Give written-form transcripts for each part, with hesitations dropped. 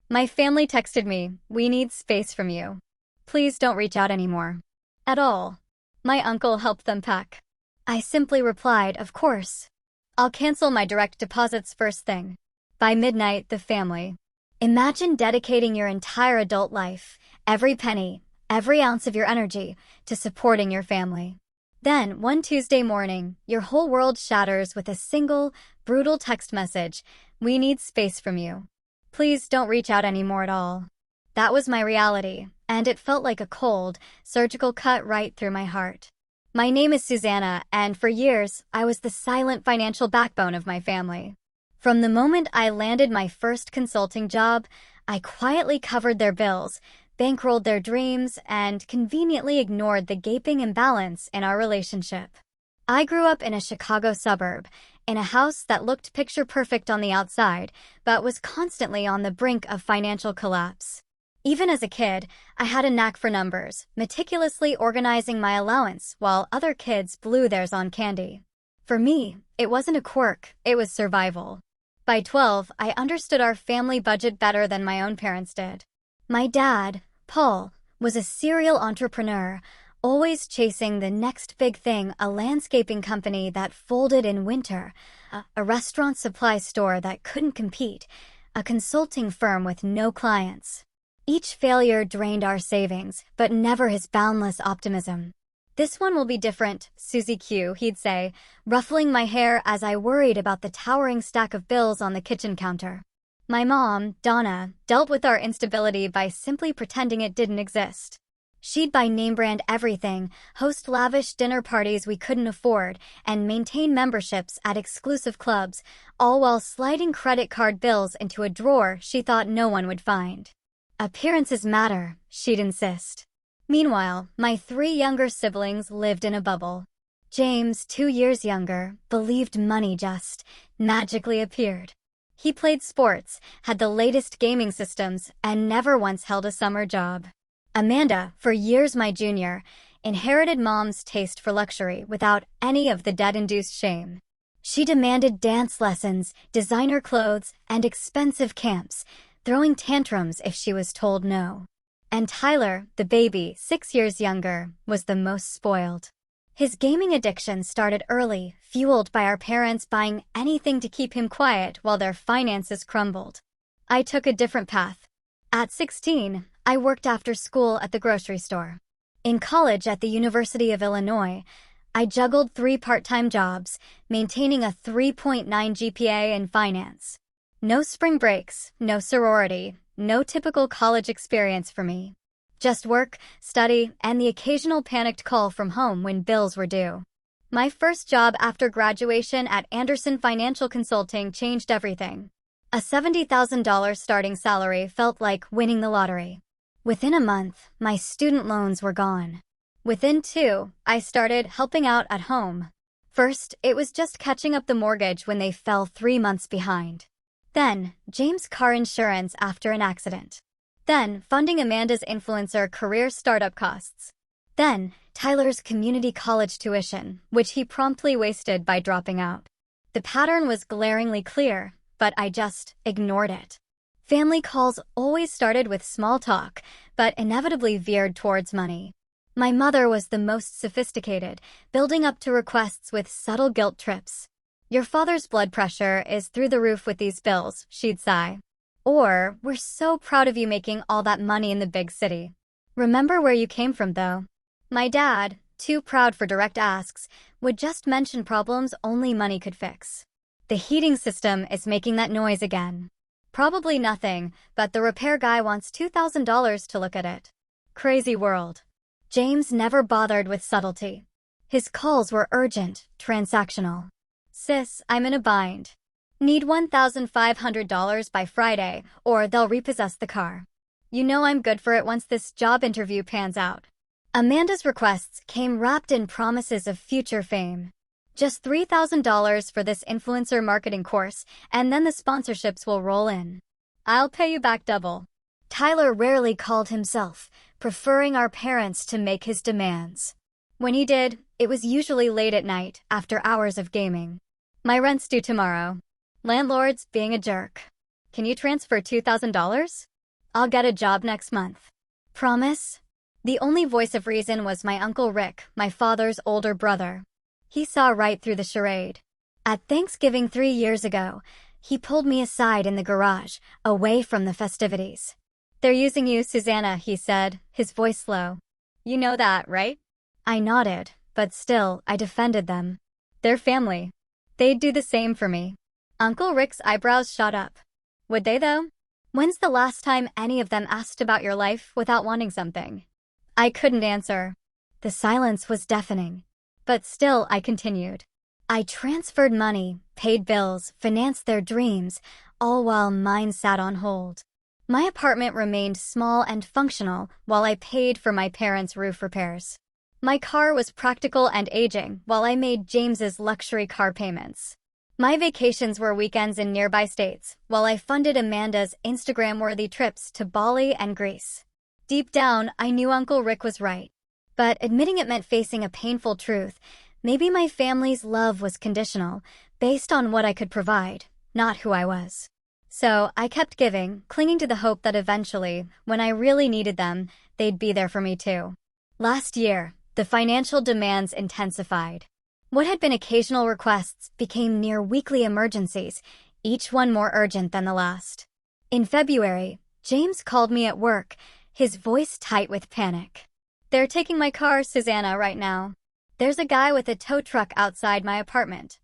My family texted me, "We need space from you. Please don't reach out anymore." At all. My uncle helped them pack. I simply replied, "Of course. I'll cancel my direct deposits first thing." By midnight, the family. Imagine dedicating your entire adult life, every penny, every ounce of your energy, to supporting your family. Then, one Tuesday morning, your whole world shatters with a single, brutal text message, "We need space from you. Please don't reach out anymore at all." That was my reality, and it felt like a cold, surgical cut right through my heart. My name is Susanna, and for years, I was the silent financial backbone of my family. From the moment I landed my first consulting job, I quietly covered their bills, bankrolled their dreams, and conveniently ignored the gaping imbalance in our relationship. I grew up in a Chicago suburb, in a house that looked picture-perfect on the outside, but was constantly on the brink of financial collapse. Even as a kid, I had a knack for numbers, meticulously organizing my allowance while other kids blew theirs on candy. For me, it wasn't a quirk, it was survival. By 12, I understood our family budget better than my own parents did. My dad, Paul, was a serial entrepreneur, always chasing the next big thing, a landscaping company that folded in winter, a restaurant supply store that couldn't compete, a consulting firm with no clients. Each failure drained our savings, but never his boundless optimism. "This one will be different, Susie Q," he'd say, ruffling my hair as I worried about the towering stack of bills on the kitchen counter. My mom, Donna, dealt with our instability by simply pretending it didn't exist. She'd buy name-brand everything, host lavish dinner parties we couldn't afford, and maintain memberships at exclusive clubs, all while sliding credit card bills into a drawer she thought no one would find. "Appearances matter," she'd insist. Meanwhile, my 3 younger siblings lived in a bubble. James, 2 years younger, believed money just magically appeared. He played sports, had the latest gaming systems, and never once held a summer job. Amanda, for years my junior, inherited mom's taste for luxury without any of the debt-induced shame. She demanded dance lessons, designer clothes, and expensive camps, throwing tantrums if she was told no. And Tyler, the baby, 6 years younger, was the most spoiled. His gaming addiction started early, fueled by our parents buying anything to keep him quiet while their finances crumbled. I took a different path. At 16, I worked after school at the grocery store. In college at the University of Illinois, I juggled 3 part-time jobs, maintaining a 3.9 GPA in finance. No spring breaks, no sorority, no typical college experience for me. Just work, study, and the occasional panicked call from home when bills were due. My first job after graduation at Anderson Financial Consulting changed everything. A $70,000 starting salary felt like winning the lottery. Within a month, my student loans were gone. Within 2, I started helping out at home. First, it was just catching up the mortgage when they fell 3 months behind. Then, James' car insurance after an accident. Then, funding Amanda's influencer career startup costs. Then, Tyler's community college tuition, which he promptly wasted by dropping out. The pattern was glaringly clear, but I just ignored it. Family calls always started with small talk, but inevitably veered towards money. My mother was the most sophisticated, building up to requests with subtle guilt trips. "Your father's blood pressure is through the roof with these bills," she'd sigh. Or, "We're so proud of you making all that money in the big city. Remember where you came from, though." My dad, too proud for direct asks, would just mention problems only money could fix. "The heating system is making that noise again." Probably nothing, but the repair guy wants $2,000 to look at it. Crazy world. James never bothered with subtlety. His calls were urgent, transactional. "Sis, I'm in a bind. Need $1,500 by Friday, or they'll repossess the car. You know I'm good for it once this job interview pans out." Amanda's requests came wrapped in promises of future fame. "Just $3,000 for this influencer marketing course, and then the sponsorships will roll in. I'll pay you back double." Tyler rarely called himself, preferring our parents to make his demands. When he did, it was usually late at night, after hours of gaming. "My rent's due tomorrow." Landlord's being a jerk. "Can you transfer $2,000? I'll get a job next month. Promise? The only voice of reason was my Uncle Rick, my father's older brother. He saw right through the charade. At Thanksgiving 3 years ago, he pulled me aside in the garage, away from the festivities. "They're using you, Susanna," he said, his voice low. "You know that, right?" I nodded, but still, I defended them. They're family. They'd do the same for me. Uncle Rick's eyebrows shot up. Would they, though? When's the last time any of them asked about your life without wanting something? I couldn't answer. The silence was deafening. But still, I continued. I transferred money, paid bills, financed their dreams, all while mine sat on hold. My apartment remained small and functional while I paid for my parents' roof repairs. My car was practical and aging while I made James's luxury car payments. My vacations were weekends in nearby states while I funded Amanda's Instagram-worthy trips to Bali and Greece. Deep down, I knew Uncle Rick was right. But admitting it meant facing a painful truth. Maybe my family's love was conditional, based on what I could provide, not who I was. So I kept giving, clinging to the hope that eventually, when I really needed them, they'd be there for me too. Last year, the financial demands intensified. What had been occasional requests became near weekly emergencies, each one more urgent than the last. In February, James called me at work, his voice tight with panic. "They're taking my car, Susanna, right now. There's a guy with a tow truck outside my apartment."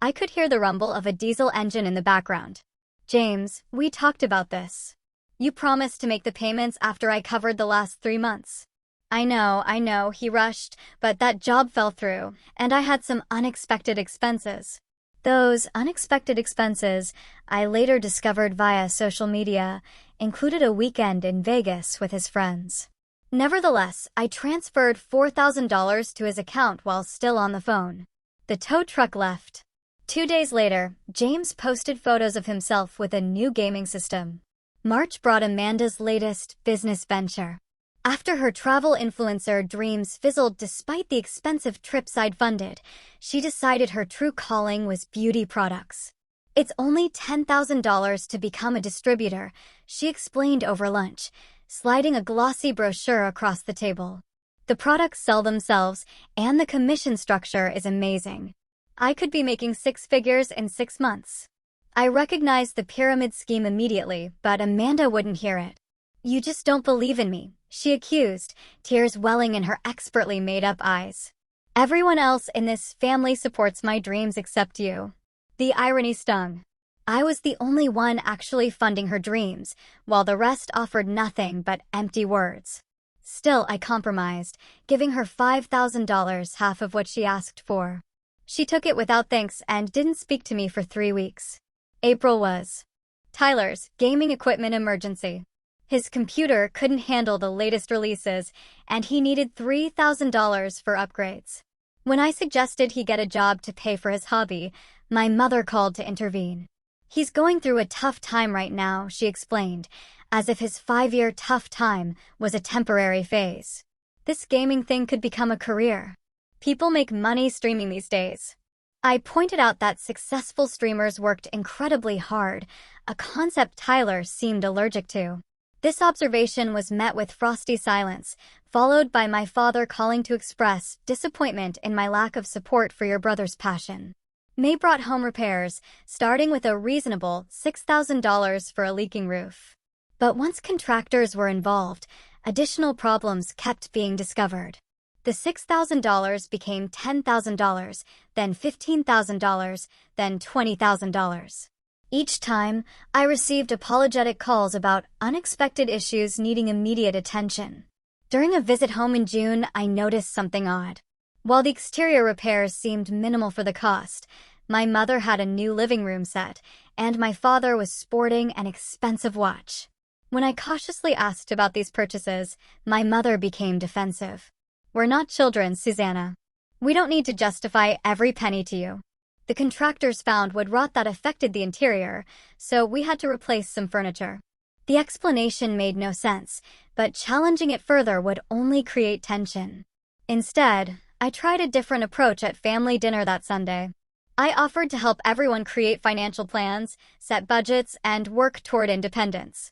I could hear the rumble of a diesel engine in the background. "James, we talked about this. You promised to make the payments after I covered the last 3 months." I know, he rushed, but that job fell through, and I had some unexpected expenses. Those unexpected expenses, I later discovered via social media, included a weekend in Vegas with his friends. Nevertheless, I transferred $4,000 to his account while still on the phone. The tow truck left. 2 days later, James posted photos of himself with a new gaming system. March brought Amanda's latest business venture. After her travel influencer dreams fizzled despite the expensive trips I'd funded, she decided her true calling was beauty products. "It's only $10,000 to become a distributor," she explained over lunch, sliding a glossy brochure across the table. "The products sell themselves, and the commission structure is amazing. I could be making 6 figures in 6 months." I recognized the pyramid scheme immediately, but Amanda wouldn't hear it. "You just don't believe in me," she accused, tears welling in her expertly made-up eyes. "Everyone else in this family supports my dreams except you." The irony stung. I was the only one actually funding her dreams, while the rest offered nothing but empty words. Still, I compromised, giving her $5,000, half of what she asked for. She took it without thanks and didn't speak to me for 3 weeks. April was Tyler's gaming equipment emergency. His computer couldn't handle the latest releases, and he needed $3,000 for upgrades. When I suggested he get a job to pay for his hobby, my mother called to intervene. "He's going through a tough time right now," she explained, as if his 5-year tough time was a temporary phase. "This gaming thing could become a career. People make money streaming these days." I pointed out that successful streamers worked incredibly hard, a concept Tyler seemed allergic to. This observation was met with frosty silence, followed by my father calling to express disappointment in my lack of support for your brother's passion. May brought home repairs, starting with a reasonable $6,000 for a leaking roof. But once contractors were involved, additional problems kept being discovered. The $6,000 became $10,000, then $15,000, then $20,000. Each time, I received apologetic calls about unexpected issues needing immediate attention. During a visit home in June, I noticed something odd. While the exterior repairs seemed minimal for the cost, my mother had a new living room set, and my father was sporting an expensive watch. When I cautiously asked about these purchases, my mother became defensive. "We're not children, Susanna. We don't need to justify every penny to you. The contractors found wood rot that affected the interior, so we had to replace some furniture." The explanation made no sense, but challenging it further would only create tension. Instead, I tried a different approach at family dinner that Sunday. I offered to help everyone create financial plans, set budgets, and work toward independence.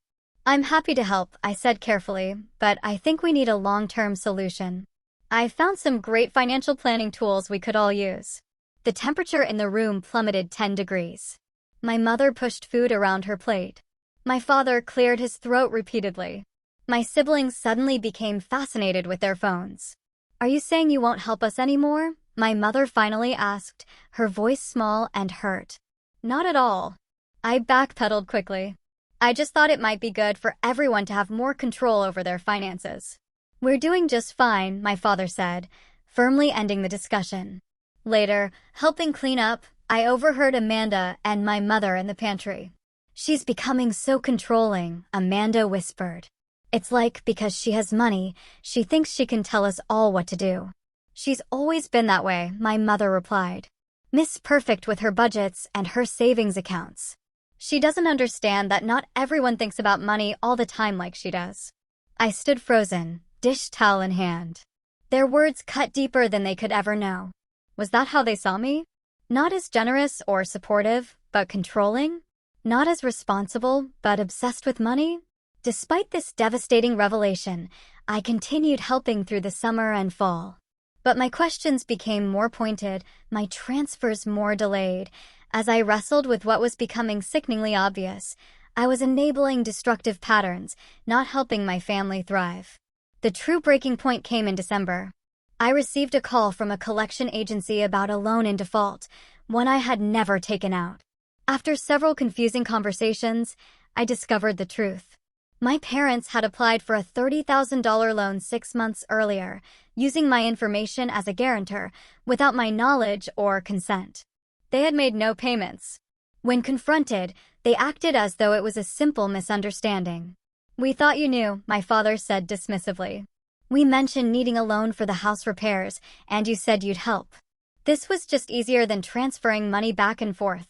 I'm happy to help, I said carefully, but I think we need a long-term solution. I found some great financial planning tools we could all use. The temperature in the room plummeted 10 degrees. My mother pushed food around her plate. My father cleared his throat repeatedly. My siblings suddenly became fascinated with their phones. Are you saying you won't help us anymore? My mother finally asked, her voice small and hurt. Not at all. I backpedaled quickly. I just thought it might be good for everyone to have more control over their finances. We're doing just fine, my father said, firmly ending the discussion. Later, helping clean up, I overheard Amanda and my mother in the pantry. She's becoming so controlling, Amanda whispered. It's like because she has money, she thinks she can tell us all what to do. She's always been that way, my mother replied. Miss Perfect with her budgets and her savings accounts. She doesn't understand that not everyone thinks about money all the time like she does. I stood frozen, dish towel in hand. Their words cut deeper than they could ever know. Was that how they saw me? Not as generous or supportive, but controlling? Not as responsible, but obsessed with money? Despite this devastating revelation, I continued helping through the summer and fall. But my questions became more pointed, my transfers more delayed. As I wrestled with what was becoming sickeningly obvious, I was enabling destructive patterns, not helping my family thrive. The true breaking point came in December. I received a call from a collection agency about a loan in default, one I had never taken out. After several confusing conversations, I discovered the truth. My parents had applied for a $30,000 loan 6 months earlier, using my information as a guarantor, without my knowledge or consent. They had made no payments. When confronted, they acted as though it was a simple misunderstanding. We thought you knew, my father said dismissively. We mentioned needing a loan for the house repairs, and you said you'd help. This was just easier than transferring money back and forth.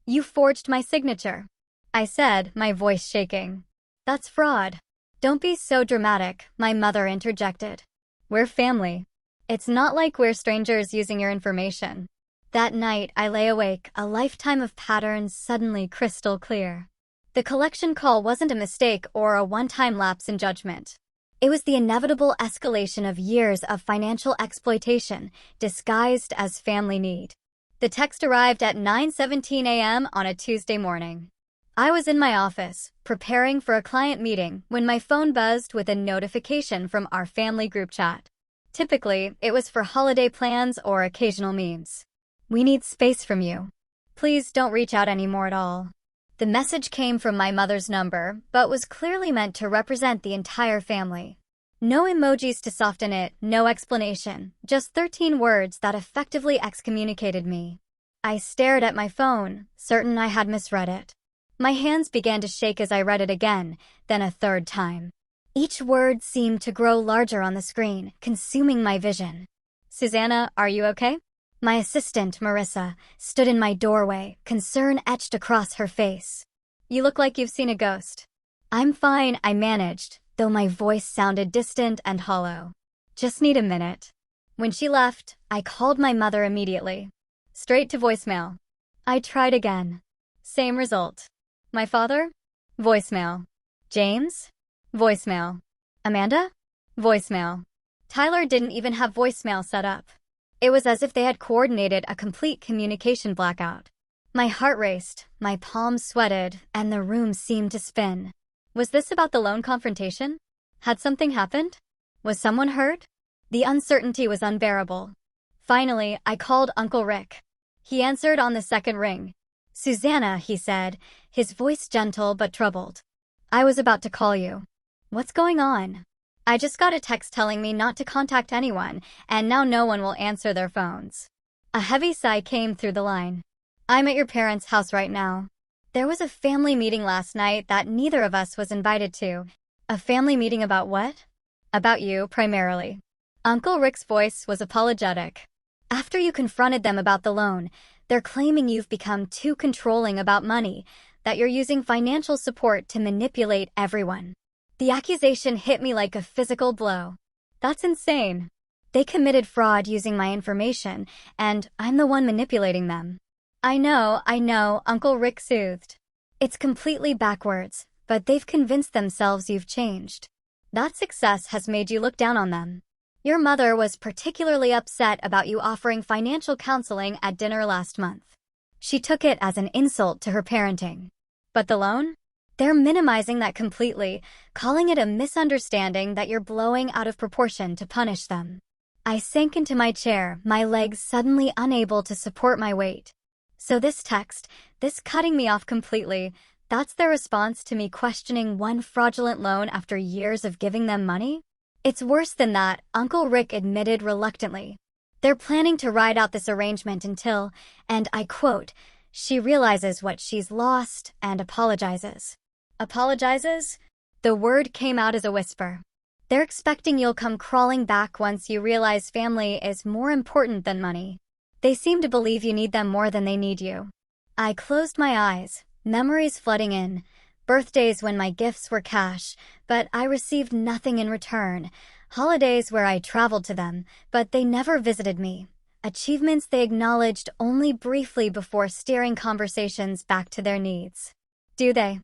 You forged my signature, I said, my voice shaking. That's fraud. Don't be so dramatic, my mother interjected. We're family. It's not like we're strangers using your information. That night, I lay awake, a lifetime of patterns suddenly crystal clear. The collection call wasn't a mistake or a one-time lapse in judgment. It was the inevitable escalation of years of financial exploitation, disguised as family need. The text arrived at 9:17 a.m. on a Tuesday morning. I was in my office, preparing for a client meeting, when my phone buzzed with a notification from our family group chat. Typically, it was for holiday plans or occasional memes. We need space from you. Please don't reach out anymore at all. The message came from my mother's number, but was clearly meant to represent the entire family. No emojis to soften it, no explanation, just 13 words that effectively excommunicated me. I stared at my phone, certain I had misread it. My hands began to shake as I read it again, then a third time. Each word seemed to grow larger on the screen, consuming my vision. Susanna, are you okay? My assistant, Marissa, stood in my doorway, concern etched across her face. You look like you've seen a ghost. I'm fine, I managed, though my voice sounded distant and hollow. Just need a minute. When she left, I called my mother immediately. Straight to voicemail. I tried again. Same result. My father? Voicemail. James? Voicemail. Amanda? Voicemail. Tyler didn't even have voicemail set up. It was as if they had coordinated a complete communication blackout. My heart raced, my palms sweated, and the room seemed to spin. Was this about the loan confrontation? Had something happened? Was someone hurt? The uncertainty was unbearable. Finally, I called Uncle Rick. He answered on the second ring. Susanna, he said, his voice gentle but troubled. I was about to call you. What's going on? I just got a text telling me not to contact anyone, and now no one will answer their phones. A heavy sigh came through the line. I'm at your parents' house right now. There was a family meeting last night that neither of us was invited to. A family meeting about what? About you, primarily. Uncle Rick's voice was apologetic. After you confronted them about the loan, they're claiming you've become too controlling about money, that you're using financial support to manipulate everyone. The accusation hit me like a physical blow. That's insane. They committed fraud using my information, and I'm the one manipulating them. I know, Uncle Rick soothed. It's completely backwards. but they've convinced themselves you've changed. That success has made you look down on them. Your mother was particularly upset about you offering financial counseling at dinner last month. She took it as an insult to her parenting. But the loan? They're minimizing that completely, calling it a misunderstanding that you're blowing out of proportion to punish them. I sank into my chair, my legs suddenly unable to support my weight. So this text, this cutting me off completely, that's their response to me questioning one fraudulent loan after years of giving them money? It's worse than that, Uncle Rick admitted reluctantly. They're planning to ride out this arrangement until, and I quote, she realizes what she's lost and apologizes. Apologizes? The word came out as a whisper. They're expecting you'll come crawling back once you realize family is more important than money. They seem to believe you need them more than they need you. I closed my eyes, memories flooding in. Birthdays when my gifts were cash, but I received nothing in return. Holidays where I traveled to them, but they never visited me. Achievements they acknowledged only briefly before steering conversations back to their needs. Do they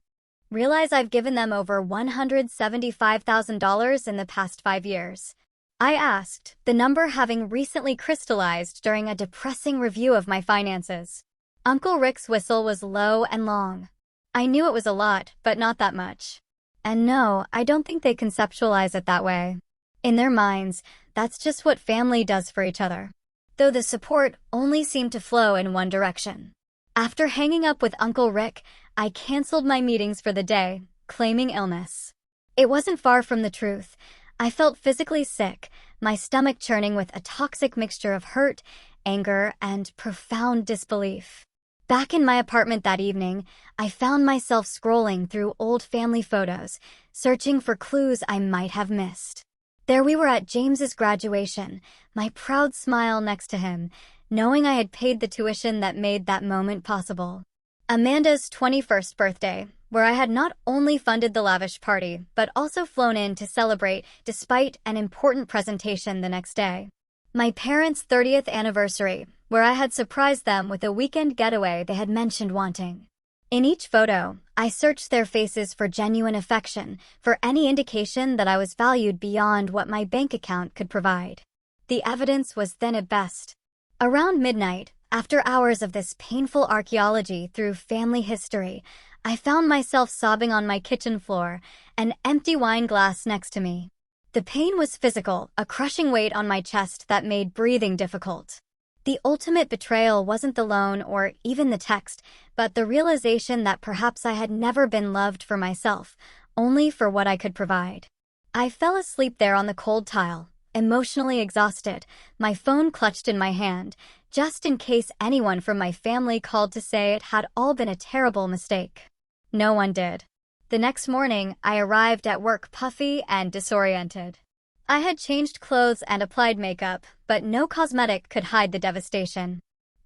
realize I've given them over $175,000 in the past 5 years? I asked, the number having recently crystallized during a depressing review of my finances. Uncle Rick's whistle was low and long. I knew it was a lot, but not that much. And no, I don't think they conceptualize it that way. In their minds, that's just what family does for each other. Though the support only seemed to flow in one direction. After hanging up with Uncle Rick, I canceled my meetings for the day, claiming illness. It wasn't far from the truth. I felt physically sick, my stomach churning with a toxic mixture of hurt, anger, and profound disbelief. Back in my apartment that evening, I found myself scrolling through old family photos, searching for clues I might have missed. There we were at James's graduation, my proud smile next to him, knowing I had paid the tuition that made that moment possible. Amanda's 21st birthday, where I had not only funded the lavish party, but also flown in to celebrate despite an important presentation the next day. My parents' 30th anniversary, where I had surprised them with a weekend getaway they had mentioned wanting. In each photo, I searched their faces for genuine affection, for any indication that I was valued beyond what my bank account could provide. The evidence was thin at best. Around midnight, after hours of this painful archaeology through family history, I found myself sobbing on my kitchen floor, an empty wine glass next to me. The pain was physical, a crushing weight on my chest that made breathing difficult. The ultimate betrayal wasn't the loan or even the text, but the realization that perhaps I had never been loved for myself, only for what I could provide. I fell asleep there on the cold tile, emotionally exhausted, my phone clutched in my hand, just in case anyone from my family called to say it had all been a terrible mistake. No one did. The next morning, I arrived at work puffy and disoriented. I had changed clothes and applied makeup, but no cosmetic could hide the devastation.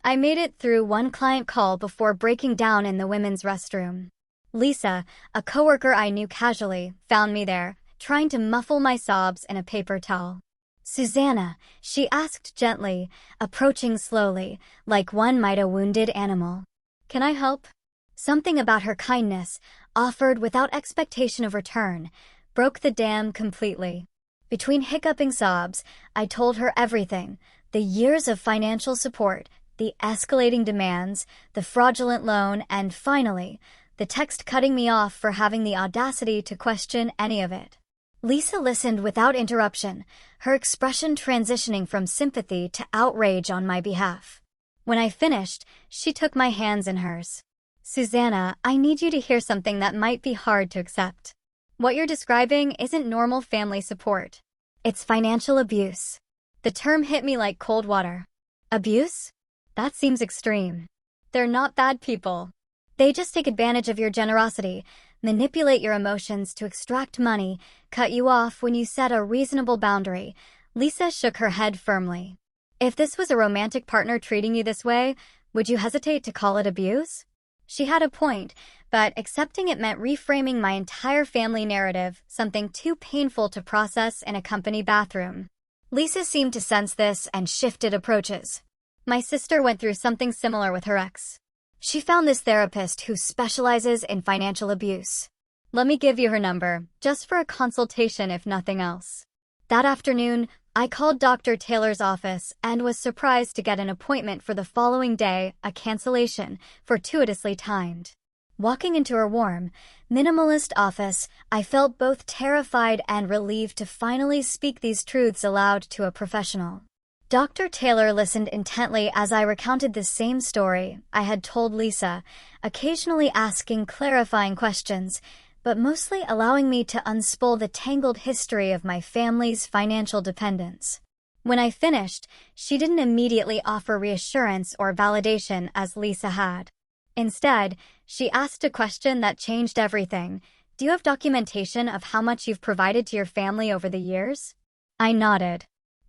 I made it through one client call before breaking down in the women's restroom. Lisa, a coworker I knew casually, found me there, trying to muffle my sobs in a paper towel. "Susanna," she asked gently, approaching slowly, like one might a wounded animal. "Can I help?" Something about her kindness, offered without expectation of return, broke the dam completely. Between hiccuping sobs, I told her everything, the years of financial support, the escalating demands, the fraudulent loan, and finally, the text cutting me off for having the audacity to question any of it. Lisa listened without interruption, her expression transitioning from sympathy to outrage on my behalf. When I finished, she took my hands in hers. "Susanna, I need you to hear something that might be hard to accept. What you're describing isn't normal family support. It's financial abuse." The term hit me like cold water. Abuse? That seems extreme. They're not bad people. They just take advantage of your generosity, manipulate your emotions to extract money, cut you off when you set a reasonable boundary. Lisa shook her head firmly. "If this was a romantic partner treating you this way, would you hesitate to call it abuse?" She had a point, but accepting it meant reframing my entire family narrative, something too painful to process in a company bathroom. Lisa seemed to sense this and shifted approaches. My sister went through something similar with her ex. She found this therapist who specializes in financial abuse. Let me give you her number, just for a consultation if nothing else. That afternoon, I called Dr. Taylor's office and was surprised to get an appointment for the following day, a cancellation, fortuitously timed. Walking into her warm, minimalist office, I felt both terrified and relieved to finally speak these truths aloud to a professional. Dr. Taylor listened intently as I recounted the same story I had told Lisa, occasionally asking clarifying questions, but mostly allowing me to unspool the tangled history of my family's financial dependence. When I finished, she didn't immediately offer reassurance or validation as Lisa had. Instead, she asked a question that changed everything. Do you have documentation of how much you've provided to your family over the years? I nodded.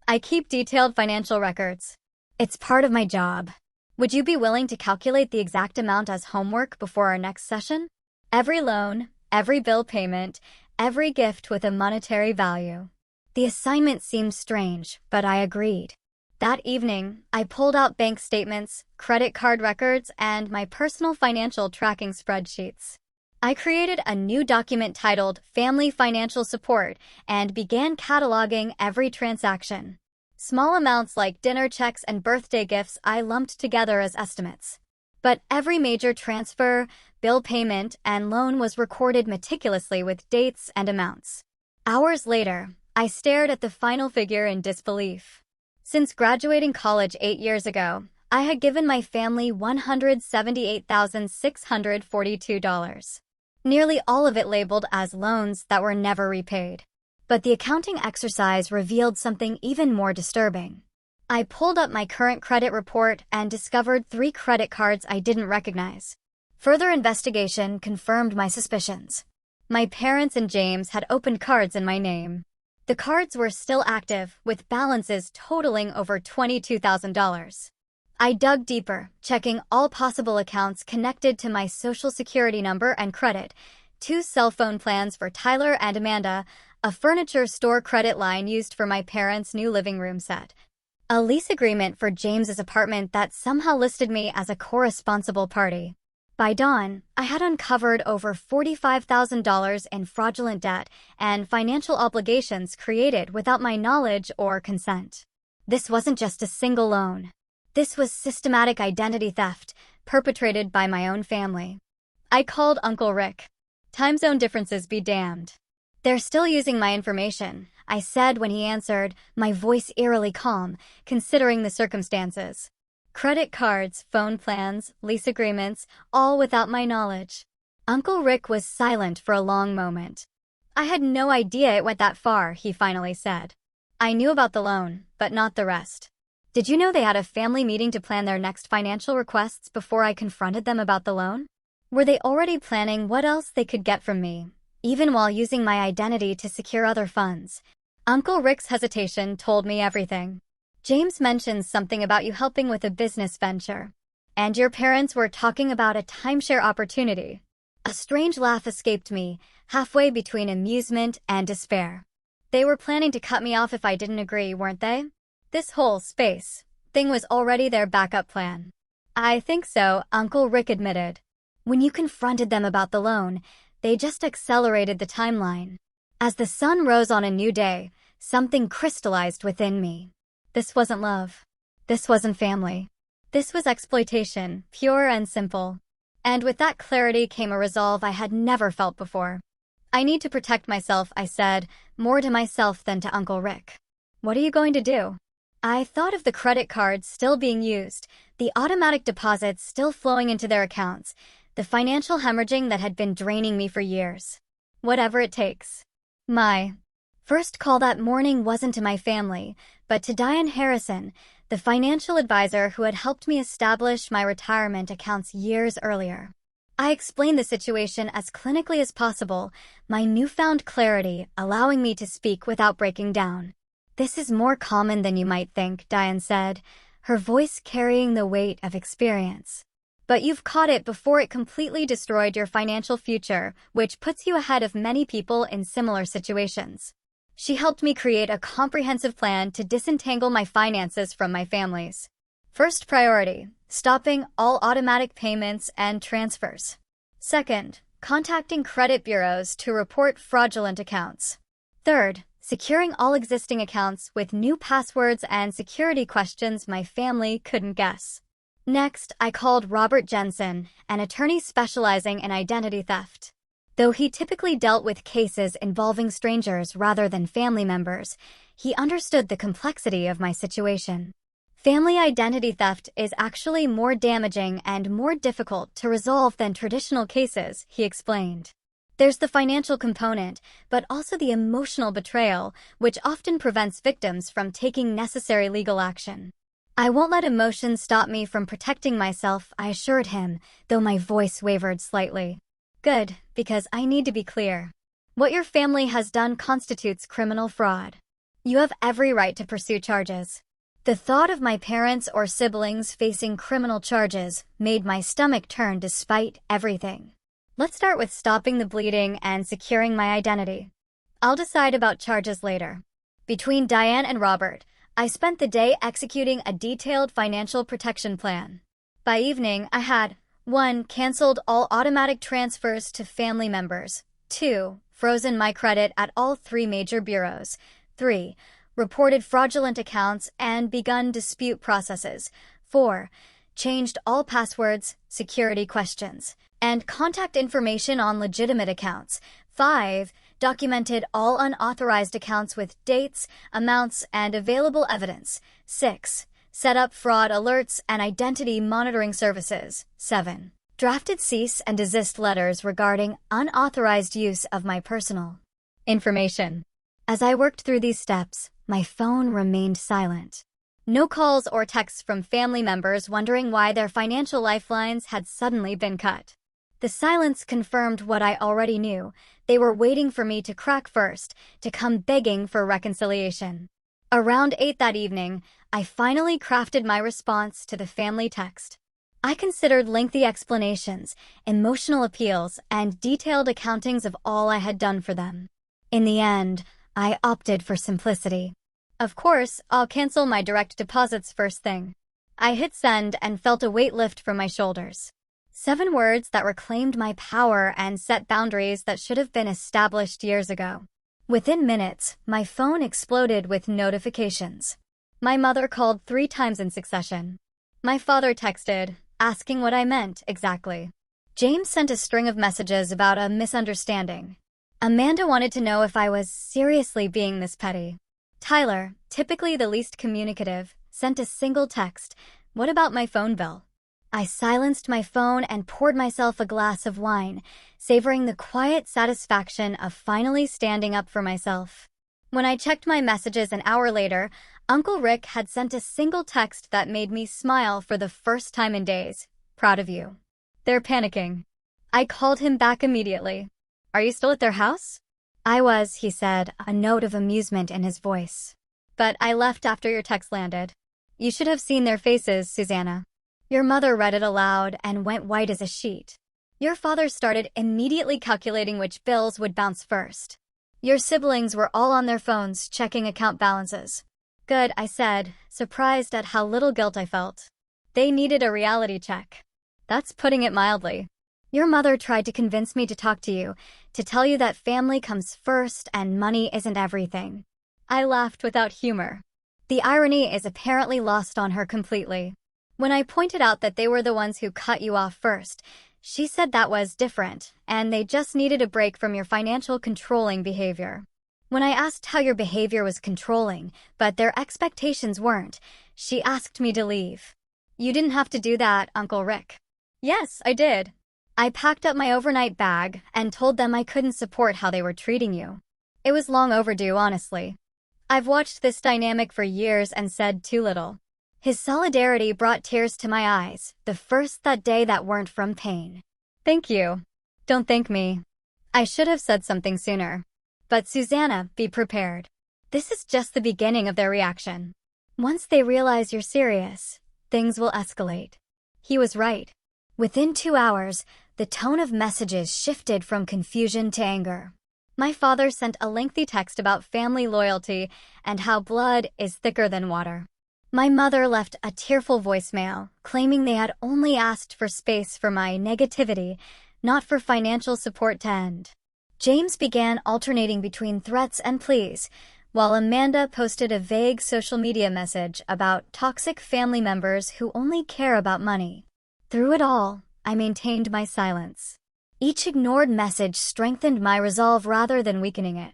I keep detailed financial records. It's part of my job. Would you be willing to calculate the exact amount as homework before our next session? Every loan, every bill payment, every gift with a monetary value. The assignment seemed strange, but I agreed. That evening, I pulled out bank statements, credit card records, and my personal financial tracking spreadsheets. I created a new document titled Family Financial Support and began cataloging every transaction. Small amounts like dinner checks and birthday gifts I lumped together as estimates. But every major transfer, bill payment, and loan was recorded meticulously with dates and amounts. Hours later, I stared at the final figure in disbelief. Since graduating college 8 years ago, I had given my family $178,642. Nearly all of it labeled as loans that were never repaid. But the accounting exercise revealed something even more disturbing. I pulled up my current credit report and discovered 3 credit cards I didn't recognize. Further investigation confirmed my suspicions. My parents and James had opened cards in my name. The cards were still active, with balances totaling over $22,000. I dug deeper, checking all possible accounts connected to my Social Security number and credit, 2 cell phone plans for Tyler and Amanda, a furniture store credit line used for my parents' new living room set, a lease agreement for James's apartment that somehow listed me as a co-responsible party. By dawn, I had uncovered over $45,000 in fraudulent debt and financial obligations created without my knowledge or consent. This wasn't just a single loan. This was systematic identity theft, perpetrated by my own family. I called Uncle Rick. Time zone differences be damned. They're still using my information, I said when he answered, my voice eerily calm, considering the circumstances. Credit cards, phone plans, lease agreements, all without my knowledge. Uncle Rick was silent for a long moment. I had no idea it went that far, he finally said. I knew about the loan, but not the rest. Did you know they had a family meeting to plan their next financial requests before I confronted them about the loan? Were they already planning what else they could get from me, even while using my identity to secure other funds? Uncle Rick's hesitation told me everything. James mentioned something about you helping with a business venture. And your parents were talking about a timeshare opportunity. A strange laugh escaped me, halfway between amusement and despair. They were planning to cut me off if I didn't agree, weren't they? This whole space thing was already their backup plan. I think so, Uncle Rick admitted. When you confronted them about the loan, they just accelerated the timeline. As the sun rose on a new day, something crystallized within me. This wasn't love. This wasn't family. This was exploitation, pure and simple. And with that clarity came a resolve I had never felt before. I need to protect myself, I said, more to myself than to Uncle Rick. What are you going to do? I thought of the credit cards still being used, the automatic deposits still flowing into their accounts, the financial hemorrhaging that had been draining me for years. Whatever it takes. My first call that morning wasn't to my family, but to Diane Harrison, the financial advisor who had helped me establish my retirement accounts years earlier. I explained the situation as clinically as possible, my newfound clarity allowing me to speak without breaking down. This is more common than you might think, Diane said, her voice carrying the weight of experience. But you've caught it before it completely destroyed your financial future, which puts you ahead of many people in similar situations. She helped me create a comprehensive plan to disentangle my finances from my family's. First priority, stopping all automatic payments and transfers. Second, contacting credit bureaus to report fraudulent accounts. Third, securing all existing accounts with new passwords and security questions my family couldn't guess. Next, I called Robert Jensen, an attorney specializing in identity theft. Though he typically dealt with cases involving strangers rather than family members, he understood the complexity of my situation. Family identity theft is actually more damaging and more difficult to resolve than traditional cases, he explained. There's the financial component, but also the emotional betrayal, which often prevents victims from taking necessary legal action. I won't let emotions stop me from protecting myself, I assured him, though my voice wavered slightly. Good, because I need to be clear. What your family has done constitutes criminal fraud. You have every right to pursue charges. The thought of my parents or siblings facing criminal charges made my stomach turn despite everything. Let's start with stopping the bleeding and securing my identity. I'll decide about charges later. Between Diane and Robert, I spent the day executing a detailed financial protection plan. By evening, I had 1. Canceled all automatic transfers to family members. 2. Frozen my credit at all 3 major bureaus. 3. Reported fraudulent accounts and begun dispute processes. 4. Changed all passwords, security questions, and contact information on legitimate accounts. 5. Documented all unauthorized accounts with dates, amounts, and available evidence. 6. Set up fraud alerts and identity monitoring services. 7. Drafted cease and desist letters regarding unauthorized use of my personal information. As I worked through these steps, my phone remained silent. No calls or texts from family members wondering why their financial lifelines had suddenly been cut. The silence confirmed what I already knew. They were waiting for me to crack first, to come begging for reconciliation. Around 8 that evening, I finally crafted my response to the family text. I considered lengthy explanations, emotional appeals, and detailed accountings of all I had done for them. In the end, I opted for simplicity. Of course, I'll cancel my direct deposits first thing. I hit send and felt a weight lift from my shoulders. 7 words that reclaimed my power and set boundaries that should have been established years ago. Within minutes, my phone exploded with notifications. My mother called 3 times in succession. My father texted, asking what I meant exactly. James sent a string of messages about a misunderstanding. Amanda wanted to know if I was seriously being this petty. Tyler, typically the least communicative, sent a single text, "What about my phone bill?" I silenced my phone and poured myself a glass of wine, savoring the quiet satisfaction of finally standing up for myself. When I checked my messages an hour later, Uncle Rick had sent a single text that made me smile for the first time in days. "Proud of you." "They're panicking." I called him back immediately. "Are you still at their house?" "I was," he said, a note of amusement in his voice. "But I left after your text landed. You should have seen their faces, Susanna." Your mother read it aloud and went white as a sheet. Your father started immediately calculating which bills would bounce first. Your siblings were all on their phones checking account balances. Good, I said, surprised at how little guilt I felt. They needed a reality check. That's putting it mildly. Your mother tried to convince me to talk to you, to tell you that family comes first and money isn't everything. I laughed without humor. The irony is apparently lost on her completely. When I pointed out that they were the ones who cut you off first, she said that was different, and they just needed a break from your financial controlling behavior. When I asked how your behavior was controlling, but their expectations weren't, she asked me to leave. You didn't have to do that, Uncle Rick. Yes, I did. I packed up my overnight bag and told them I couldn't support how they were treating you. It was long overdue, honestly. I've watched this dynamic for years and said too little. His solidarity brought tears to my eyes, the first that day that weren't from pain. Thank you. Don't thank me. I should have said something sooner. But Susanna, be prepared. This is just the beginning of their reaction. Once they realize you're serious, things will escalate. He was right. Within 2 hours, the tone of messages shifted from confusion to anger. My father sent a lengthy text about family loyalty and how blood is thicker than water. My mother left a tearful voicemail, claiming they had only asked for space for my negativity, not for financial support to end. James began alternating between threats and pleas, while Amanda posted a vague social media message about toxic family members who only care about money. Through it all, I maintained my silence. Each ignored message strengthened my resolve rather than weakening it.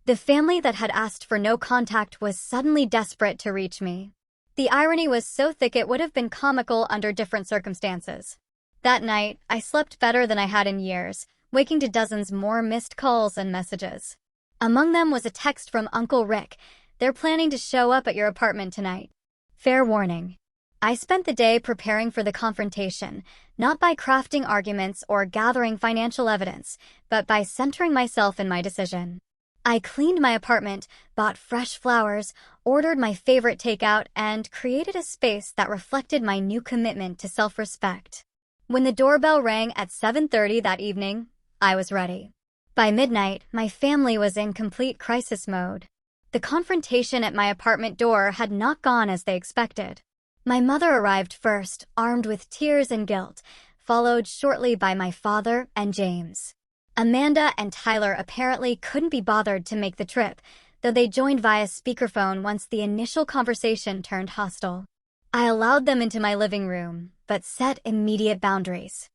The family that had asked for no contact was suddenly desperate to reach me. The irony was so thick it would have been comical under different circumstances. That night, I slept better than I had in years, waking to dozens more missed calls and messages. Among them was a text from Uncle Rick. "They're planning to show up at your apartment tonight. Fair warning." I spent the day preparing for the confrontation, not by crafting arguments or gathering financial evidence, but by centering myself in my decision. I cleaned my apartment, bought fresh flowers, ordered my favorite takeout, and created a space that reflected my new commitment to self-respect. When the doorbell rang at 7:30 that evening, I was ready. By midnight, my family was in complete crisis mode. The confrontation at my apartment door had not gone as they expected. My mother arrived first, armed with tears and guilt, followed shortly by my father and James. Amanda and Tyler apparently couldn't be bothered to make the trip, though they joined via speakerphone once the initial conversation turned hostile. I allowed them into my living room, but set immediate boundaries.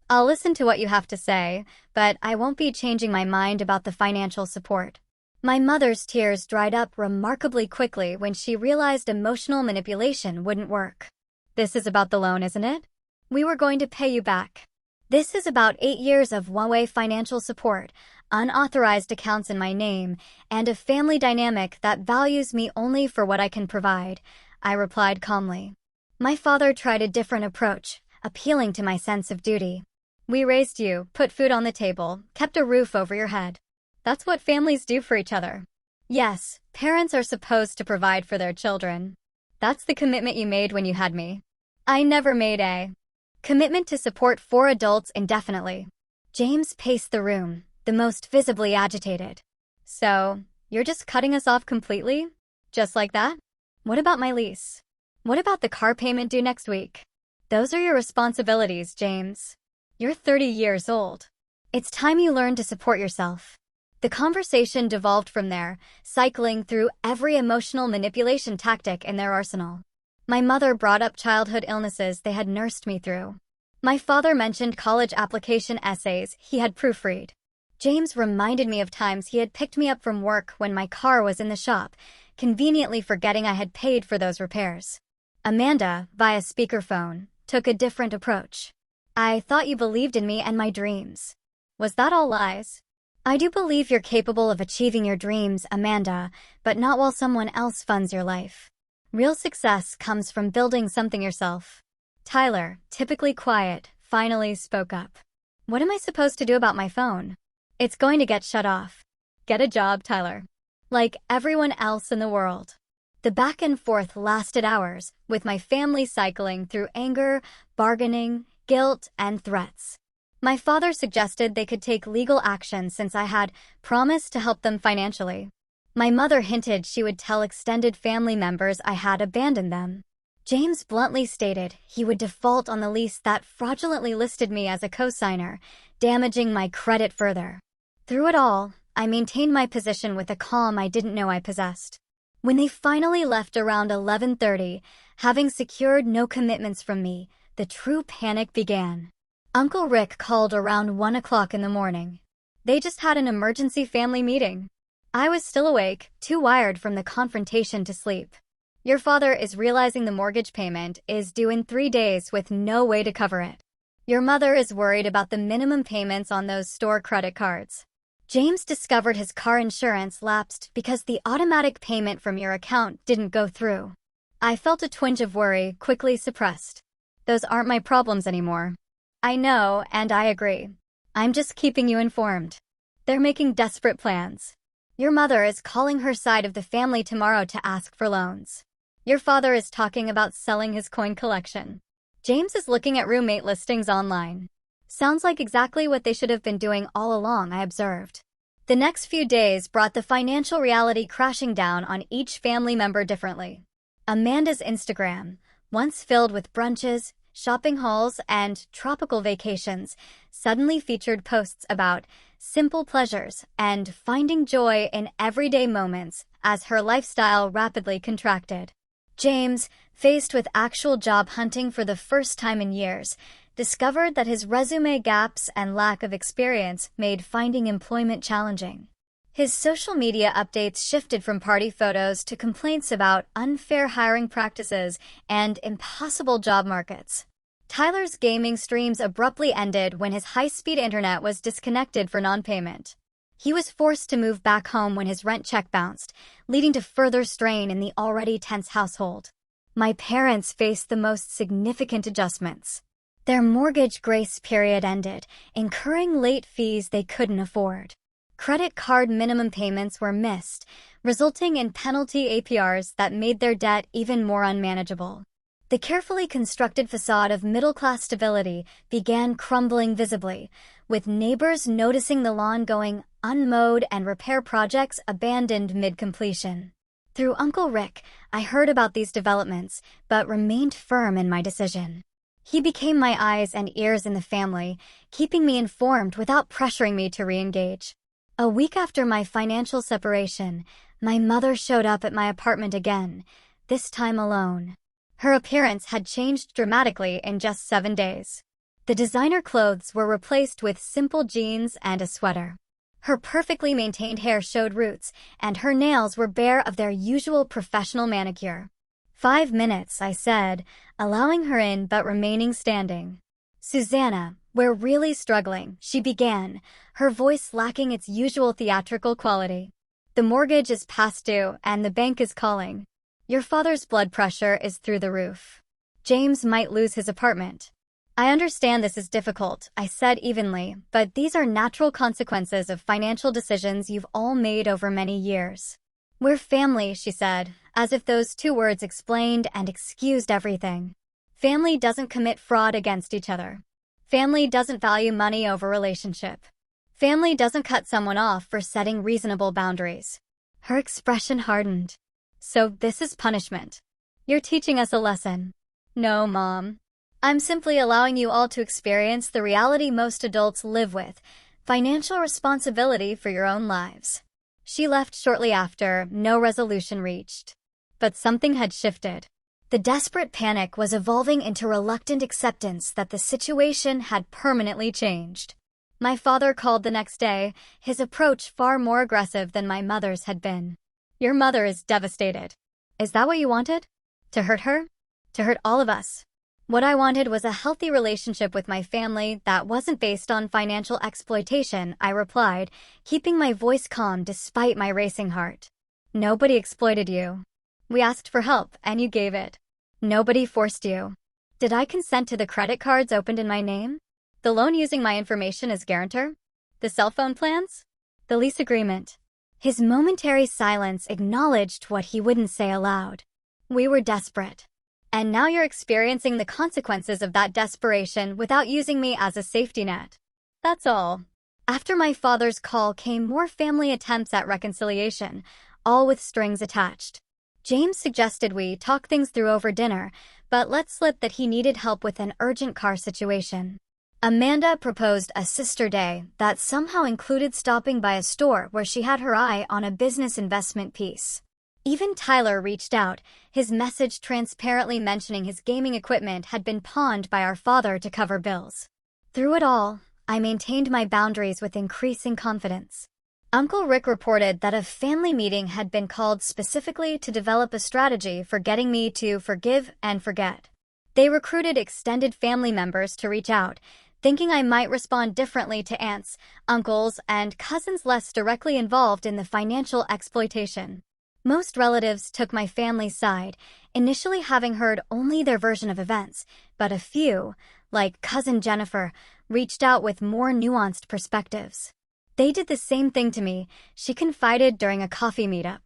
"I'll listen to what you have to say, but I won't be changing my mind about the financial support." My mother's tears dried up remarkably quickly when she realized emotional manipulation wouldn't work. "This is about the loan, isn't it? We were going to pay you back. This is about 8 years of one-way financial support, unauthorized accounts in my name, and a family dynamic that values me only for what I can provide," I replied calmly. My father tried a different approach, appealing to my sense of duty. "We raised you, put food on the table, kept a roof over your head. That's what families do for each other. Yes, parents are supposed to provide for their children. That's the commitment you made when you had me. I never made a commitment to support 4 adults indefinitely." James paced the room, the most visibly agitated. "So, you're just cutting us off completely? Just like that? What about my lease? What about the car payment due next week? Those are your responsibilities, James. You're 30 years old. It's time you learn to support yourself." The conversation devolved from there, cycling through every emotional manipulation tactic in their arsenal. My mother brought up childhood illnesses they had nursed me through. My father mentioned college application essays he had proofread. James reminded me of times he had picked me up from work when my car was in the shop, conveniently forgetting I had paid for those repairs. Amanda, via speakerphone, took a different approach. "I thought you believed in me and my dreams. Was that all lies? I do believe you're capable of achieving your dreams, Amanda, but not while someone else funds your life. Real success comes from building something yourself." Tyler, typically quiet, finally spoke up. "What am I supposed to do about my phone? It's going to get shut off." "Get a job, Tyler. Like everyone else in the world." The back and forth lasted hours, with my family cycling through anger, bargaining, guilt, and threats. My father suggested they could take legal action since I had promised to help them financially. My mother hinted she would tell extended family members I had abandoned them. James bluntly stated he would default on the lease that fraudulently listed me as a co-signer, damaging my credit further. Through it all, I maintained my position with a calm I didn't know I possessed. When they finally left around 11:30, having secured no commitments from me, the true panic began. Uncle Rick called around 1 o'clock in the morning. They just had an emergency family meeting. I was still awake, too wired from the confrontation to sleep. "Your father is realizing the mortgage payment is due in 3 days with no way to cover it. Your mother is worried about the minimum payments on those store credit cards. James discovered his car insurance lapsed because the automatic payment from your account didn't go through." I felt a twinge of worry, quickly suppressed. "Those aren't my problems anymore." "I know, and I agree. I'm just keeping you informed. They're making desperate plans. Your mother is calling her side of the family tomorrow to ask for loans. Your father is talking about selling his coin collection. James is looking at roommate listings online. Sounds like exactly what they should have been doing all along," I observed. The next few days brought the financial reality crashing down on each family member differently. Amanda's Instagram, once filled with brunches, shopping hauls, and tropical vacations suddenly featured posts about simple pleasures and finding joy in everyday moments as her lifestyle rapidly contracted. James, faced with actual job hunting for the first time in years, discovered that his resume gaps and lack of experience made finding employment challenging. His social media updates shifted from party photos to complaints about unfair hiring practices and impossible job markets. Tyler's gaming streams abruptly ended when his high-speed internet was disconnected for non-payment. He was forced to move back home when his rent check bounced, leading to further strain in the already tense household. My parents faced the most significant adjustments. Their mortgage grace period ended, incurring late fees they couldn't afford. Credit card minimum payments were missed, resulting in penalty APRs that made their debt even more unmanageable. The carefully constructed facade of middle-class stability began crumbling visibly, with neighbors noticing the lawn going unmowed and repair projects abandoned mid-completion. Through Uncle Rick, I heard about these developments, but remained firm in my decision. He became my eyes and ears in the family, keeping me informed without pressuring me to re-engage. A week after my financial separation, my mother showed up at my apartment again, this time alone. Her appearance had changed dramatically in just 7 days. The designer clothes were replaced with simple jeans and a sweater. Her perfectly maintained hair showed roots, and her nails were bare of their usual professional manicure. 5 minutes, I said, allowing her in but remaining standing. Susanna, we're really struggling, she began, her voice lacking its usual theatrical quality. The mortgage is past due, and the bank is calling. Your father's blood pressure is through the roof. James might lose his apartment. I understand this is difficult, I said evenly, but these are natural consequences of financial decisions you've all made over many years. We're family, she said, as if those 2 words explained and excused everything. Family doesn't commit fraud against each other. Family doesn't value money over relationship. Family doesn't cut someone off for setting reasonable boundaries. Her expression hardened. So this is punishment. You're teaching us a lesson. No, Mom. I'm simply allowing you all to experience the reality most adults live with, financial responsibility for your own lives. She left shortly after, no resolution reached. But something had shifted. The desperate panic was evolving into reluctant acceptance that the situation had permanently changed. My father called the next day, his approach far more aggressive than my mother's had been. Your mother is devastated. Is that what you wanted? To hurt her? To hurt all of us? What I wanted was a healthy relationship with my family that wasn't based on financial exploitation, I replied, keeping my voice calm despite my racing heart. Nobody exploited you. We asked for help, and you gave it. Nobody forced you. Did I consent to the credit cards opened in my name? The loan using my information as guarantor? The cell phone plans? The lease agreement? His momentary silence acknowledged what he wouldn't say aloud. We were desperate. And now you're experiencing the consequences of that desperation without using me as a safety net. That's all. After my father's call came more family attempts at reconciliation, all with strings attached. James suggested we talk things through over dinner, but let slip that he needed help with an urgent car situation. Amanda proposed a sister day that somehow included stopping by a store where she had her eye on a business investment piece. Even Tyler reached out, his message transparently mentioning his gaming equipment had been pawned by our father to cover bills. Through it all, I maintained my boundaries with increasing confidence. Uncle Rick reported that a family meeting had been called specifically to develop a strategy for getting me to forgive and forget. They recruited extended family members to reach out, thinking I might respond differently to aunts, uncles, and cousins less directly involved in the financial exploitation. Most relatives took my family's side, initially having heard only their version of events, but a few, like Cousin Jennifer, reached out with more nuanced perspectives. They did the same thing to me, she confided during a coffee meetup.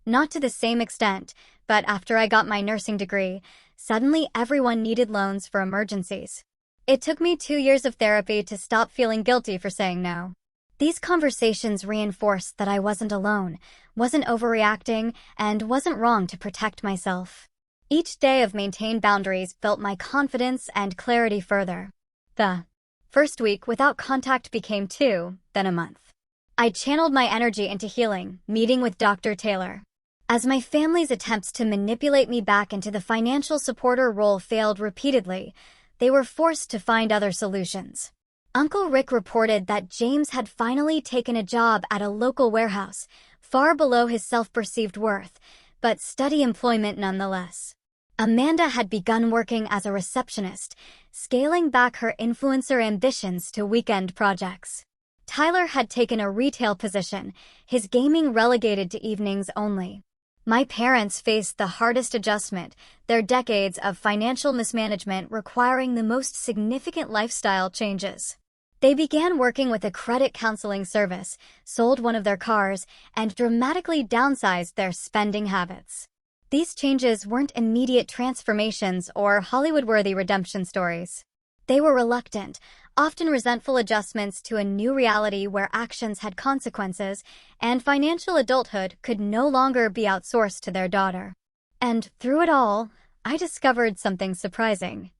Not to the same extent, but after I got my nursing degree, suddenly everyone needed loans for emergencies. It took me 2 years of therapy to stop feeling guilty for saying no. These conversations reinforced that I wasn't alone, wasn't overreacting, and wasn't wrong to protect myself. Each day of maintained boundaries built my confidence and clarity further. The first week without contact became 2, then a month. I channeled my energy into healing, meeting with Dr. Taylor. As my family's attempts to manipulate me back into the financial supporter role failed repeatedly, they were forced to find other solutions. Uncle Rick reported that James had finally taken a job at a local warehouse, far below his self-perceived worth, but steady employment nonetheless. Amanda had begun working as a receptionist, scaling back her influencer ambitions to weekend projects. Tyler had taken a retail position, his gaming relegated to evenings only. My parents faced the hardest adjustment, their decades of financial mismanagement requiring the most significant lifestyle changes. They began working with a credit counseling service, sold one of their cars, and dramatically downsized their spending habits. These changes weren't immediate transformations or Hollywood-worthy redemption stories. They were reluctant, often resentful adjustments to a new reality where actions had consequences, and financial adulthood could no longer be outsourced to their daughter. And through it all, I discovered something surprising.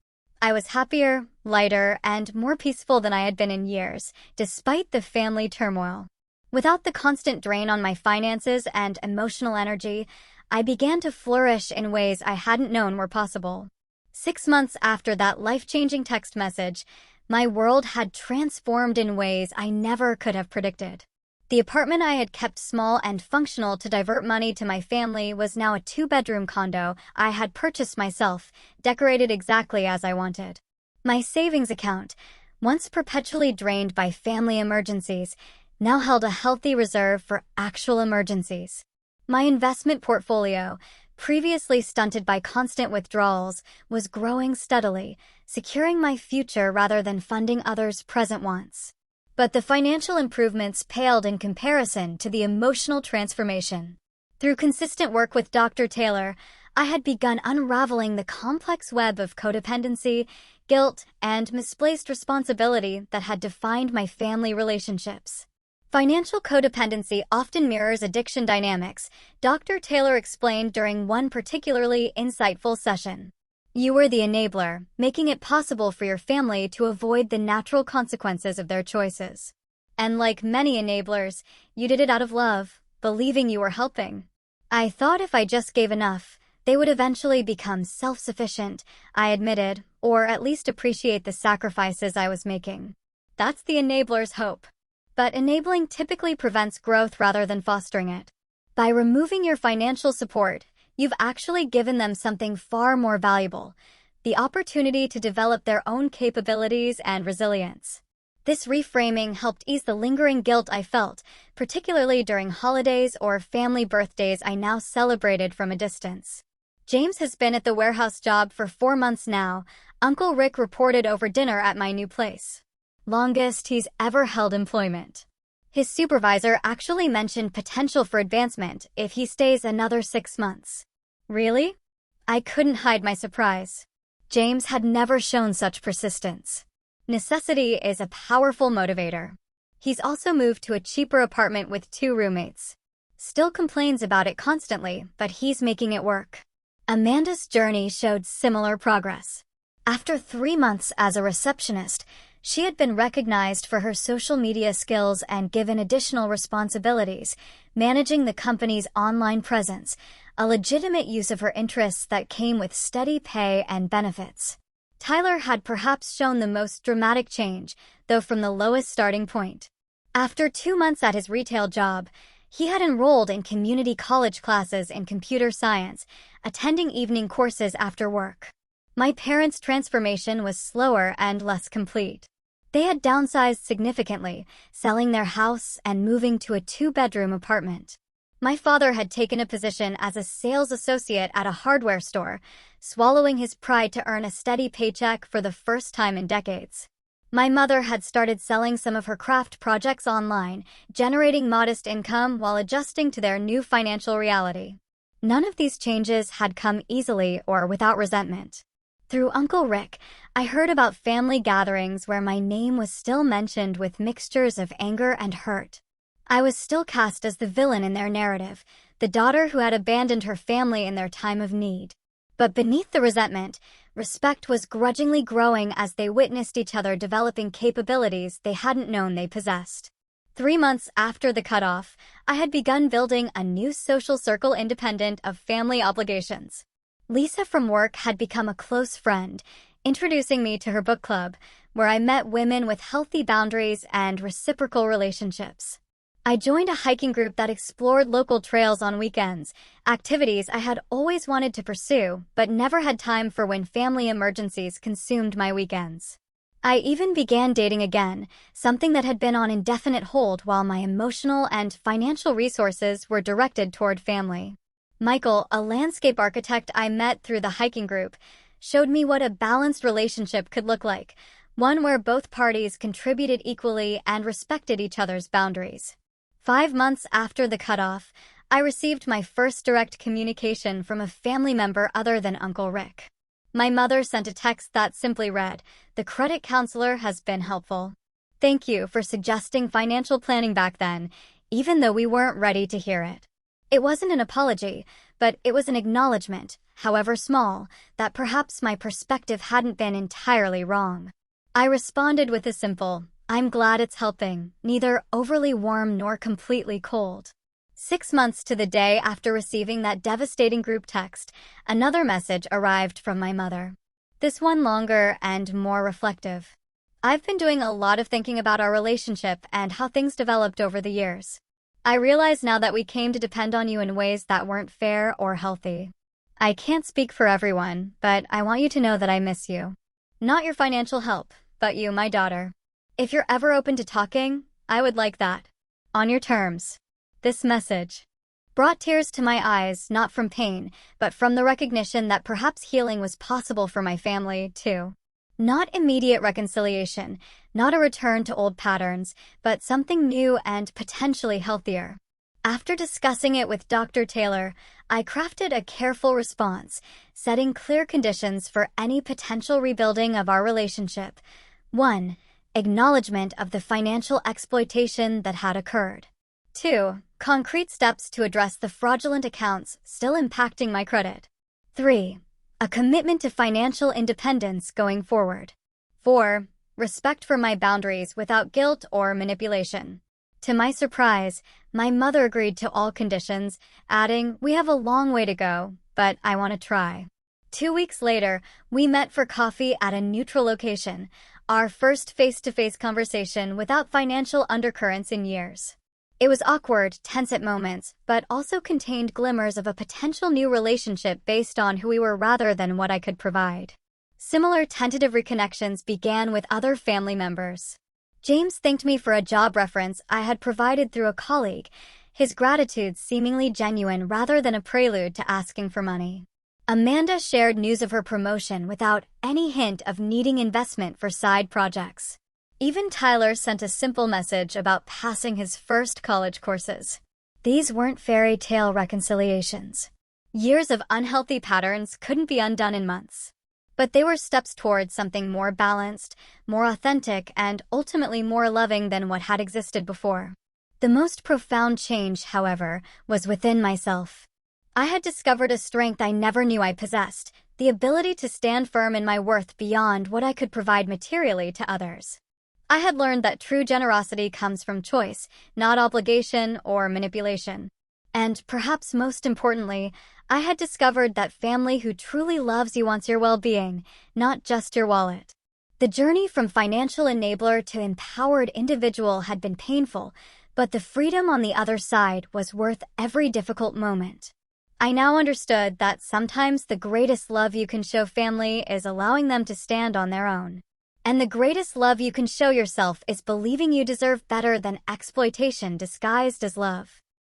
I was happier, lighter, and more peaceful than I had been in years, despite the family turmoil. Without the constant drain on my finances and emotional energy, I began to flourish in ways I hadn't known were possible. 6 months after that life-changing text message, my world had transformed in ways I never could have predicted. The apartment I had kept small and functional to divert money to my family was now a 2-bedroom condo I had purchased myself, decorated exactly as I wanted. My savings account, once perpetually drained by family emergencies, now held a healthy reserve for actual emergencies. My investment portfolio, previously stunted by constant withdrawals, was growing steadily, securing my future rather than funding others' present wants. But the financial improvements paled in comparison to the emotional transformation. Through consistent work with Dr. Taylor, I had begun unraveling the complex web of codependency, guilt, and misplaced responsibility that had defined my family relationships. Financial codependency often mirrors addiction dynamics, Dr. Taylor explained during one particularly insightful session. You were the enabler, making it possible for your family to avoid the natural consequences of their choices. And like many enablers, you did it out of love, believing you were helping. I thought if I just gave enough, they would eventually become self-sufficient, I admitted, or at least appreciate the sacrifices I was making. That's the enabler's hope. But enabling typically prevents growth rather than fostering it. By removing your financial support, you've actually given them something far more valuable, the opportunity to develop their own capabilities and resilience. This reframing helped ease the lingering guilt I felt, particularly during holidays or family birthdays I now celebrated from a distance. James has been at the warehouse job for 4 months now, Uncle Rick reported over dinner at my new place. Longest he's ever held employment. His supervisor actually mentioned potential for advancement if he stays another 6 months. Really? I couldn't hide my surprise. James had never shown such persistence. Necessity is a powerful motivator. He's also moved to a cheaper apartment with 2 roommates. Still complains about it constantly, but he's making it work. Amanda's journey showed similar progress. After 3 months as a receptionist, she had been recognized for her social media skills and given additional responsibilities, managing the company's online presence, a legitimate use of her interests that came with steady pay and benefits. Tyler had perhaps shown the most dramatic change, though from the lowest starting point. After 2 months at his retail job, he had enrolled in community college classes in computer science, attending evening courses after work. My parents' transformation was slower and less complete. They had downsized significantly, selling their house and moving to a 2-bedroom apartment. My father had taken a position as a sales associate at a hardware store, swallowing his pride to earn a steady paycheck for the first time in decades. My mother had started selling some of her craft projects online, generating modest income while adjusting to their new financial reality. None of these changes had come easily or without resentment. Through Uncle Rick, I heard about family gatherings where my name was still mentioned with mixtures of anger and hurt. I was still cast as the villain in their narrative, the daughter who had abandoned her family in their time of need. But beneath the resentment, respect was grudgingly growing as they witnessed each other developing capabilities they hadn't known they possessed. 3 months after the cutoff, I had begun building a new social circle independent of family obligations. Lisa from work had become a close friend, introducing me to her book club, where I met women with healthy boundaries and reciprocal relationships. I joined a hiking group that explored local trails on weekends, activities I had always wanted to pursue but never had time for when family emergencies consumed my weekends. I even began dating again, something that had been on indefinite hold while my emotional and financial resources were directed toward family. Michael, a landscape architect I met through the hiking group, showed me what a balanced relationship could look like, one where both parties contributed equally and respected each other's boundaries. 5 months after the cutoff, I received my first direct communication from a family member other than Uncle Rick. My mother sent a text that simply read, "The credit counselor has been helpful. Thank you for suggesting financial planning back then, even though we weren't ready to hear it." It wasn't an apology, but it was an acknowledgement, however small, that perhaps my perspective hadn't been entirely wrong. I responded with a simple, "I'm glad it's helping," neither overly warm nor completely cold. 6 months to the day after receiving that devastating group text, another message arrived from my mother. This one longer and more reflective. "I've been doing a lot of thinking about our relationship and how things developed over the years. I realize now that we came to depend on you in ways that weren't fair or healthy. I can't speak for everyone, but I want you to know that I miss you. Not your financial help, but you, my daughter. If you're ever open to talking, I would like that. On your terms." This message brought tears to my eyes, not from pain, but from the recognition that perhaps healing was possible for my family, too. Not immediate reconciliation, not a return to old patterns, but something new and potentially healthier. After discussing it with Dr. Taylor, I crafted a careful response, setting clear conditions for any potential rebuilding of our relationship. 1. Acknowledgement of the financial exploitation that had occurred. 2. Concrete steps to address the fraudulent accounts still impacting my credit. 3. A commitment to financial independence going forward. 4. Respect for my boundaries without guilt or manipulation. To my surprise, my mother agreed to all conditions, adding, "We have a long way to go, but I want to try." 2 weeks later, we met for coffee at a neutral location, our first face-to-face conversation without financial undercurrents in years. It was awkward, tense at moments, but also contained glimmers of a potential new relationship based on who we were rather than what I could provide. Similar tentative reconnections began with other family members. James thanked me for a job reference I had provided through a colleague, his gratitude seemingly genuine rather than a prelude to asking for money. Amanda shared news of her promotion without any hint of needing investment for side projects. Even Tyler sent a simple message about passing his first college courses. These weren't fairy tale reconciliations. Years of unhealthy patterns couldn't be undone in months. But they were steps towards something more balanced, more authentic, and ultimately more loving than what had existed before. The most profound change, however, was within myself. I had discovered a strength I never knew I possessed, the ability to stand firm in my worth beyond what I could provide materially to others. I had learned that true generosity comes from choice, not obligation or manipulation. And perhaps most importantly, I had discovered that family who truly loves you wants your well-being, not just your wallet. The journey from financial enabler to empowered individual had been painful, but the freedom on the other side was worth every difficult moment. I now understood that sometimes the greatest love you can show family is allowing them to stand on their own. And the greatest love you can show yourself is believing you deserve better than exploitation disguised as love.